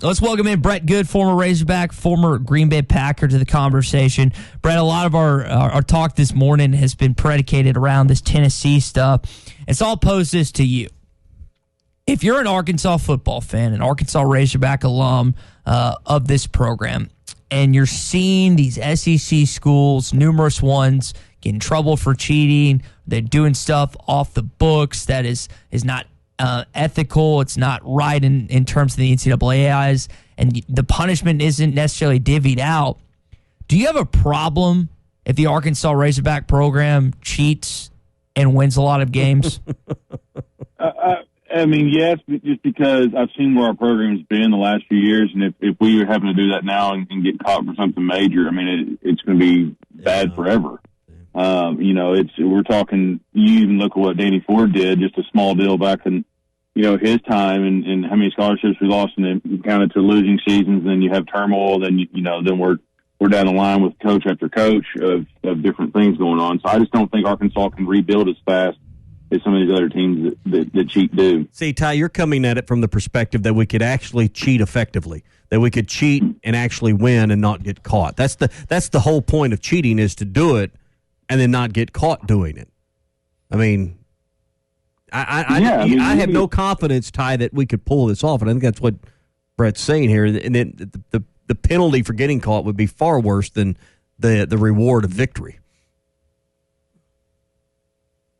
Let's welcome in Brett Good, former Razorback, former Green Bay Packer, to the conversation. Brett, a lot of our talk this morning has been predicated around this Tennessee stuff. And so I'll pose this to you. If you're an Arkansas football fan, an Arkansas Razorback alum of this program, and you're seeing these SEC schools, numerous ones, get in trouble for cheating, they're doing stuff off the books that is not ethical, it's not right in terms of the NCAA eyes, and the punishment isn't necessarily divvied out. Do you have a problem if the Arkansas Razorback program cheats and wins a lot of games? I mean, yes, just because I've seen where our program's been the last few years, and if we were having to do that now and get caught for something major, I mean, it's going to be bad forever. We're talking, you even look at what Danny Ford did, just a small deal back in, his time and how many scholarships we lost, and then counted to losing seasons. Then you have turmoil. Then, then we're down the line with coach after coach of different things going on. So I just don't think Arkansas can rebuild as fast as some of these other teams that cheat do. See, Ty, you're coming at it from the perspective that we could actually cheat effectively, that we could cheat and actually win and not get caught. That's the whole point of cheating, is to do it and then not get caught doing it. I mean, I have no confidence, Ty, that we could pull this off, and I think that's what Brett's saying here. And then the penalty for getting caught would be far worse than the reward of victory.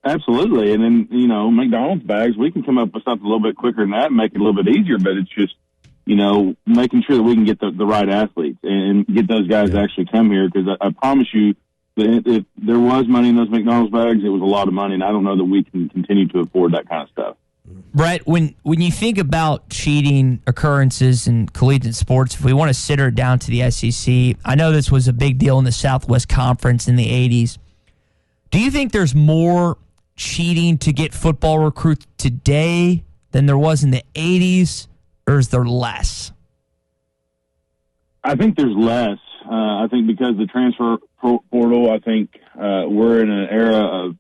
Absolutely. And then, McDonald's bags, we can come up with something a little bit quicker than that and make it a little bit easier, but it's just, making sure that we can get the right athletes and get those guys to actually come here, because I promise you, if there was money in those McDonald's bags, it was a lot of money, and I don't know that we can continue to afford that kind of stuff. Brett, when you think about cheating occurrences in collegiate sports, if we want to sitter it down to the SEC, I know this was a big deal in the Southwest Conference in the 80s. Do you think there's more cheating to get football recruits today than there was in the 80s, or is there less? I think there's less. I think because the transfer portal, I think we're in an era of,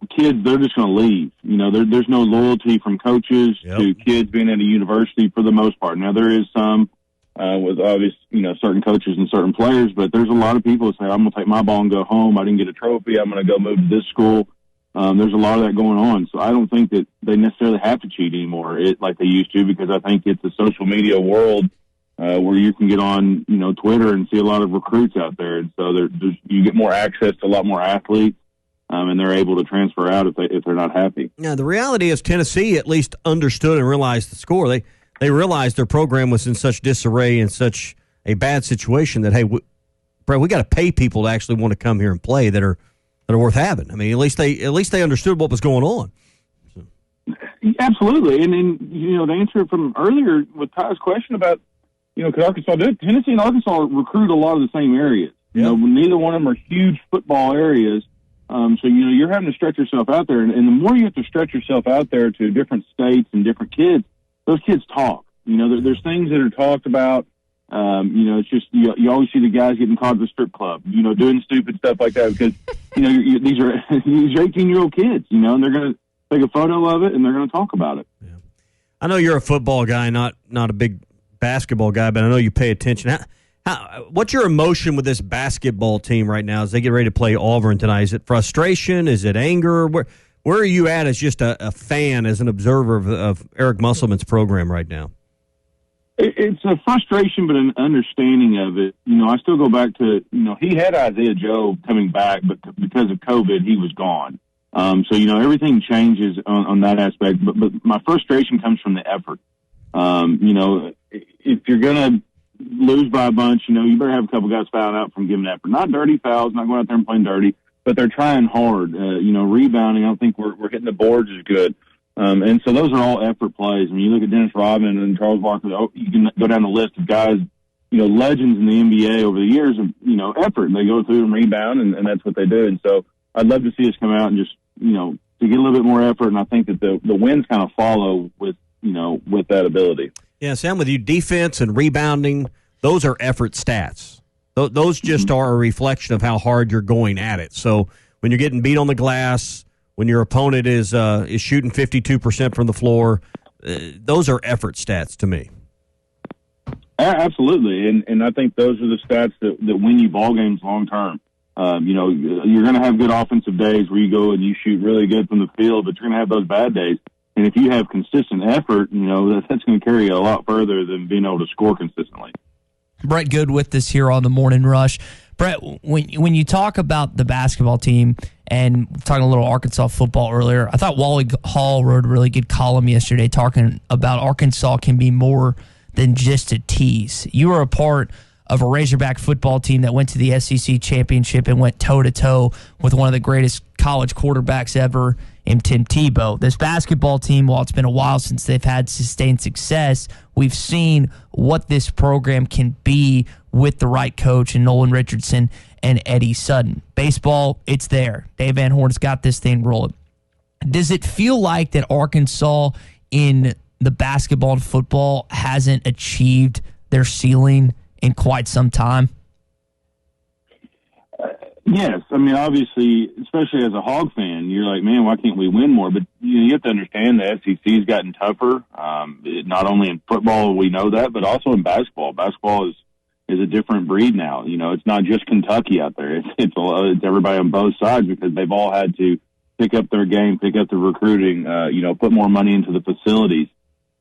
kids, they're just going to leave. There's no loyalty from coaches to kids being at a university for the most part. Now, there is some with obvious, certain coaches and certain players, but there's a lot of people that say, I'm going to take my ball and go home. I didn't get a trophy. I'm going to go move to this school. There's a lot of that going on. So I don't think that they necessarily have to cheat anymore like they used to, because I think it's a social media world where you can get on, Twitter and see a lot of recruits out there. And so you get more access to a lot more athletes, and they're able to transfer out if they're not happy. Now, the reality is Tennessee at least understood and realized the score. They realized their program was in such disarray and such a bad situation that, hey, Brett, we got to pay people to actually want to come here and play that are worth having. I mean, at least they understood what was going on. So. Absolutely. And to answer it from earlier with Ty's question about, could Arkansas do it? Tennessee and Arkansas recruit a lot of the same areas. Yep. Neither one of them are huge football areas. So, you're having to stretch yourself out there. And the more you have to stretch yourself out there to different states and different kids, those kids talk. There's things that are talked about. It's just you always see the guys getting caught at the strip club, doing stupid stuff like that, because, these are 18-year-old kids, and they're going to take a photo of it and they're going to talk about it. Yeah. I know you're a football guy, not a big basketball guy, but I know you pay attention. What's your emotion with this basketball team right now as they get ready to play Auburn tonight? Is it frustration? Is it anger? Where are you at as just a fan, as an observer of Eric Musselman's program right now? It's a frustration, but an understanding of it. I still go back to, he had Isaiah Joe coming back, but because of COVID, he was gone. So, everything changes on that aspect. But my frustration comes from the effort. If you're going to lose by a bunch, you better have a couple guys fouling out from giving effort. Not dirty fouls, not going out there and playing dirty, but they're trying hard. Rebounding, I don't think we're hitting the boards as good. And so those are all effort plays. I mean, you look at Dennis Rodman and Charles Barkley, you can go down the list of guys, legends in the NBA over the years of, effort. And they go through and rebound, and that's what they do. And so I'd love to see us come out and just, to get a little bit more effort. And I think that the wins kind of follow with that ability. Yeah, Sam, with you, defense and rebounding, those are effort stats. Those just are a reflection of how hard you're going at it. So when you're getting beat on the glass, when your opponent is shooting 52% from the floor, those are effort stats to me. Absolutely, and I think those are the stats that win you ball games long term. You're going to have good offensive days where you go and you shoot really good from the field, but you're going to have those bad days. And if you have consistent effort, that's going to carry you a lot further than being able to score consistently. Brett Good with us here on the Morning Rush. Brett, when you talk about the basketball team and talking a little Arkansas football earlier, I thought Wally Hall wrote a really good column yesterday talking about Arkansas can be more than just a tease. You were a part of a Razorback football team that went to the SEC championship and went toe-to-toe with one of the greatest college quarterbacks ever in Tim Tebow. This basketball team, while it's been a while since they've had sustained success, we've seen what this program can be with the right coach and Nolan Richardson and Eddie Sutton. Baseball, it's there. Dave Van Horn's got this thing rolling. Does it feel like that Arkansas in the basketball and football hasn't achieved their ceiling in quite some time? Yes. I mean, obviously, especially as a Hog fan, you're like, man, why can't we win more? But you have to understand the SEC has gotten tougher, not only in football, we know that, but also in basketball. Basketball is a different breed now. It's not just Kentucky out there. It's everybody on both sides because they've all had to pick up their game, pick up the recruiting, put more money into the facilities.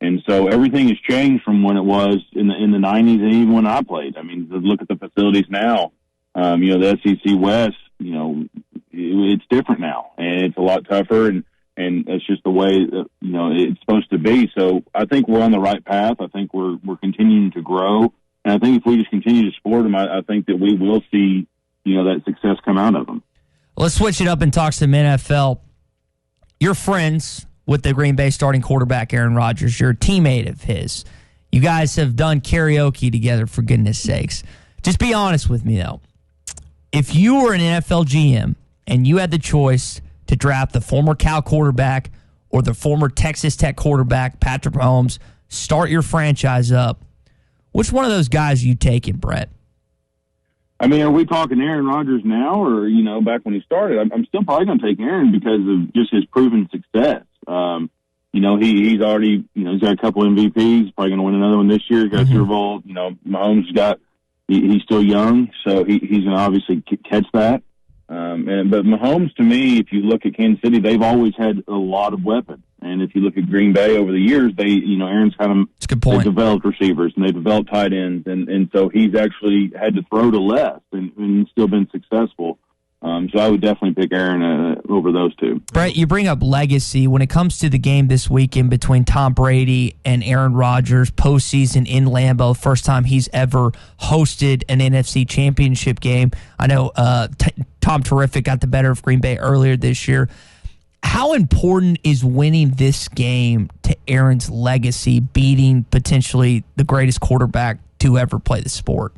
And so everything has changed from when it was in the 90s and even when I played. I mean, look at the facilities now. The SEC West, it's different now, and it's a lot tougher, and it's just the way it's supposed to be. So I think we're on the right path. I think we're continuing to grow, and I think if we just continue to support them, I think that we will see that success come out of them. Let's switch it up and talk some NFL. You're friends with the Green Bay starting quarterback Aaron Rodgers. You're a teammate of his. You guys have done karaoke together, for goodness sakes. Just be honest with me, though. If you were an NFL GM and you had the choice to draft the former Cal quarterback or the former Texas Tech quarterback, Patrick Mahomes, start your franchise up, which one of those guys are you taking, Brett? I mean, are we talking Aaron Rodgers now or, back when he started? I'm still probably going to take Aaron because of just his proven success. He's already, he's got a couple MVPs, probably going to win another one this year. Got Super Bowl. Mahomes he's still young, so he's going to obviously catch that. But Mahomes, to me, if you look at Kansas City, they've always had a lot of weapons. And if you look at Green Bay over the years, Aaron's kind of they've developed receivers and they've developed tight ends, and so he's actually had to throw to less and still been successful. So I would definitely pick Aaron over those two. Brett, you bring up legacy. When it comes to the game this weekend between Tom Brady and Aaron Rodgers, postseason in Lambeau, first time he's ever hosted an NFC championship game. I know Tom Terrific got the better of Green Bay earlier this year. How important is winning this game to Aaron's legacy, beating potentially the greatest quarterback to ever play the sport?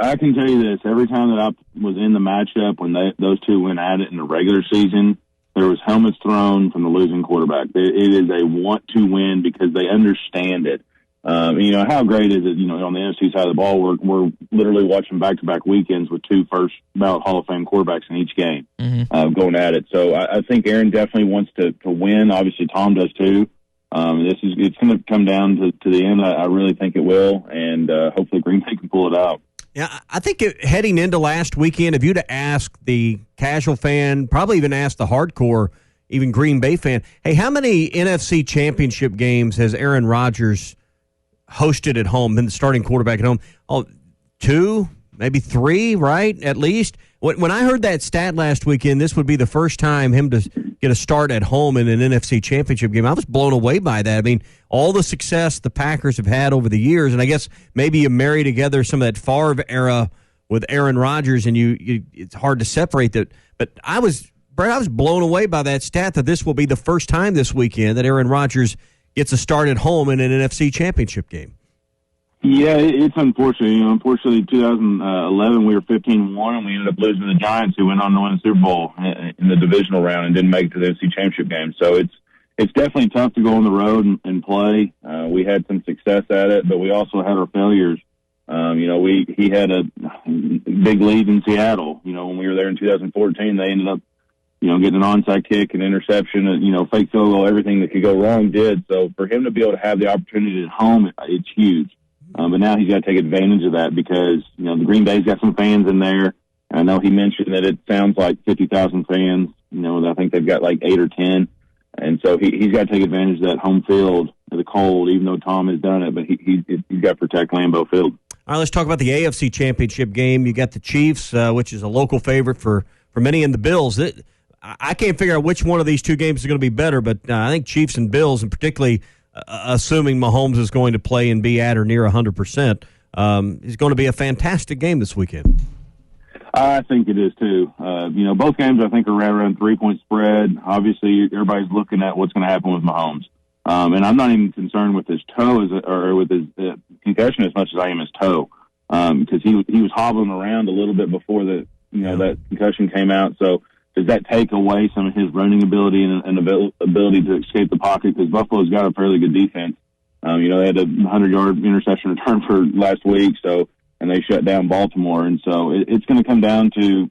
I can tell you this. Every time that I was in the matchup when those two went at it in the regular season, there was helmets thrown from the losing quarterback. It is a want-to-win because they understand it. How great is it, on the NFC side of the ball, we're literally watching back-to-back weekends with two first-ballot Hall of Fame quarterbacks in each game going at it. So I think Aaron definitely wants to win. Obviously, Tom does too. It's going to come down to the end. I really think it will, and hopefully Green Bay can pull it out. Yeah, I think heading into last weekend, if you'd have asked the casual fan, probably even asked the hardcore, even Green Bay fan, hey, how many NFC championship games has Aaron Rodgers hosted at home, been the starting quarterback at home? Oh, 2, maybe 3, right, at least? When I heard that stat last weekend, this would be the first time him to get a start at home in an NFC championship game. I was blown away by that. I mean, all the success the Packers have had over the years, and I guess maybe you marry together some of that Favre era with Aaron Rodgers, and it's hard to separate that. But I was blown away by that stat that this will be the first time this weekend that Aaron Rodgers gets a start at home in an NFC championship game. Yeah, it's unfortunate. Unfortunately, 2011 we were 15-1, and we ended up losing to the Giants, who went on to win the Super Bowl in the divisional round and didn't make it to the NFC Championship game. So it's definitely tough to go on the road and play. We had some success at it, but we also had our failures. He had a big lead in Seattle. When we were there in 2014, they ended up, getting an onside kick, an interception, fake field goal, everything that could go wrong did. So for him to be able to have the opportunity at home, it's huge. But now he's got to take advantage of that because, the Green Bay's got some fans in there. I know he mentioned that it sounds like 50,000 fans. I think they've got like 8 or 10. And so he's got to take advantage of that home field, the cold, even though Tom has done it. But he's got to protect Lambeau Field. All right, let's talk about the AFC Championship game. You got the Chiefs, which is a local favorite for many, and the Bills. I can't figure out which one of these two games is going to be better, but I think Chiefs and Bills, and particularly assuming Mahomes is going to play and be at or near 100%, is going to be a fantastic game this weekend. I think it is, too. Both games I think are right around 3-point spread. Obviously, everybody's looking at what's going to happen with Mahomes. And I'm not even concerned with his toe or with his concussion as much as I am his toe, because he was hobbling around a little bit before that concussion came out. So does that take away some of his running ability and ability to escape the pocket? Because Buffalo's got a fairly good defense. They had a 100-yard interception return for last week, and they shut down Baltimore. And so it's going to come down to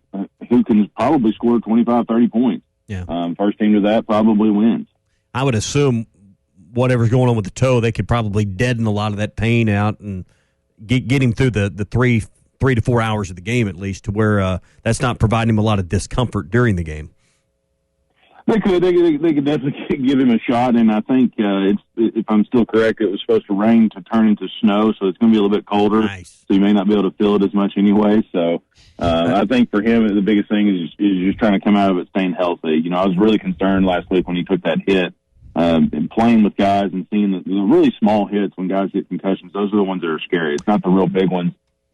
who can probably score 25, 30 points. Yeah. First team to that probably wins. I would assume whatever's going on with the toe, they could probably deaden a lot of that pain out and get him through the 3 to 4 hours of the game at least, to where that's not providing him a lot of discomfort during the game. They could definitely give him a shot, and I think if I'm still correct, it was supposed to rain to turn into snow, so it's going to be a little bit colder. Nice. So you may not be able to feel it as much anyway. So I think for him, the biggest thing is just trying to come out of it staying healthy. I was really concerned last week when he took that hit. And playing with guys and seeing the really small hits when guys get concussions, those are the ones that are scary. It's not the real big ones,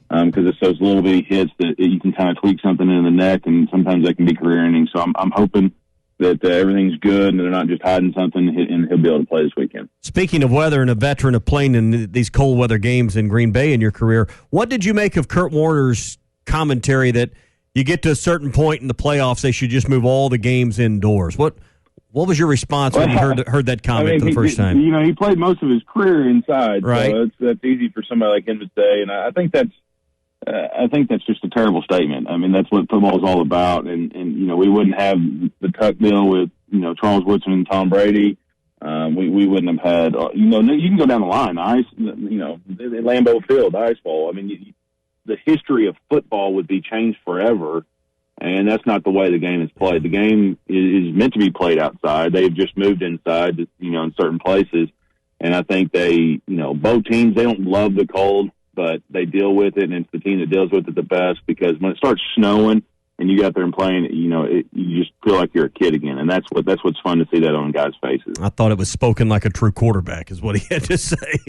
because it's those little bitty hits that you can kind of tweak something in the neck, and sometimes they can be career-ending. So I'm hoping that everything's good and they're not just hiding something, and he'll be able to play this weekend. Speaking of weather, and a veteran of playing in these cold weather games in Green Bay in your career, what did you make of Kurt Warner's commentary that you get to a certain point in the playoffs, they should just move all the games indoors? What was your response when you heard that comment for the first time? He played most of his career inside, right? So that's easy for somebody like him to say, and I think that's just a terrible statement. I mean, that's what football is all about, and we wouldn't have the tuck deal with Charles Woodson and Tom Brady. We wouldn't have had you can go down the line, Lambeau Field, the Ice Bowl. I mean, the history of football would be changed forever. And that's not the way the game is played. The game is meant to be played outside. They've just moved inside, in certain places. And I think both teams, they don't love the cold, but they deal with it, and it's the team that deals with it the best, because when it starts snowing and you get out there and playing, you just feel like you're a kid again. And that's what's fun to see that on guys' faces. I thought it was spoken like a true quarterback is what he had to say.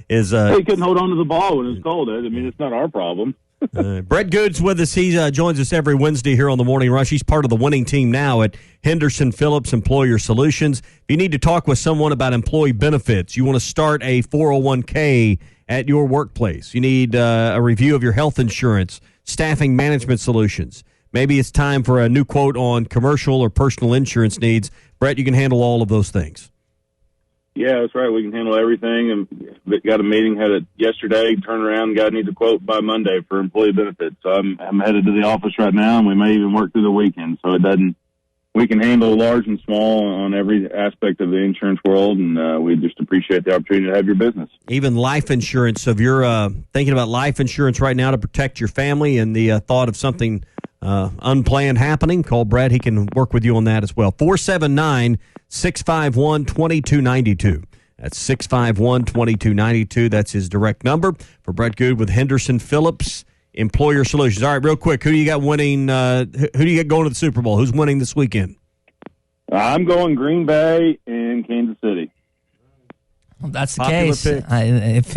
He couldn't hold on to the ball when it's cold. I mean, it's not our problem. Brett Good's with us. He joins us every Wednesday here on the Morning Rush. He's part of the winning team now at Henderson Phillips Employer Solutions. If you need to talk with someone about employee benefits, you want to start a 401k at your workplace, you need a review of your health insurance, staffing management solutions, maybe it's time for a new quote on commercial or personal insurance needs, Brett, you can handle all of those things. Yeah, that's right. We can handle everything, and got a meeting, had it yesterday, turned around, got needs a quote by Monday for employee benefits. So I'm headed to the office right now, and we may even work through the weekend. So we can handle large and small on every aspect of the insurance world, and we just appreciate the opportunity to have your business. Even life insurance. So if you're thinking about life insurance right now to protect your family and the thought of something unplanned happening, call Brett. He can work with you on that as well. 479-651-2292. That's 651-2292. That's his direct number for Brett Good with Henderson Phillips Employer Solutions. All right, real quick, who do you got winning? Who do you got going to the Super Bowl? Who's winning this weekend? I'm going Green Bay and Kansas City. Well, that's the case. If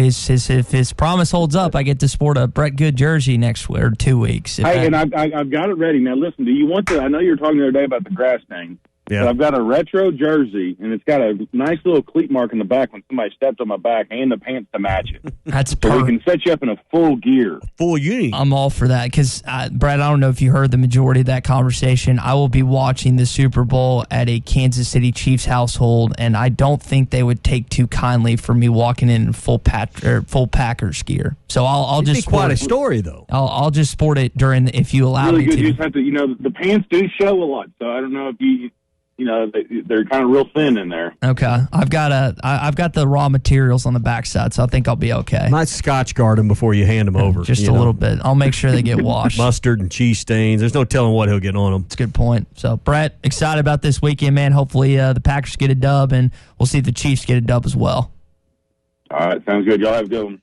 his promise holds up, I get to sport a Brett Good jersey next 2 weeks. And I've got it ready. Now, listen, do you want to? I know you were talking the other day about the grass thing. Yeah. But I've got a retro jersey, and it's got a nice little cleat mark in the back when somebody stepped on my back, and the pants to match it. That's so perfect. we can set you up in a full gear. Full uni. I'm all for that because, Brett, I don't know if you heard the majority of that conversation. I will be watching the Super Bowl at a Kansas City Chiefs household, and I don't think they would take too kindly for me walking in full Packers gear. So I'll just sport quite a story, though. I'll just sport it if you allow really me good. to. You just have to, the pants do show a lot, so I don't know if you they're kind of real thin in there. Okay, I've got the raw materials on the backside, so I think I'll be okay. Might Scotch guard them before you hand them over. Just a little bit. I'll make sure they get washed. Mustard and cheese stains. There's no telling what he'll get on them. That's a good point. So, Brett, excited about this weekend, man. Hopefully the Packers get a dub, and we'll see if the Chiefs get a dub as well. All right, sounds good. Y'all have a good one.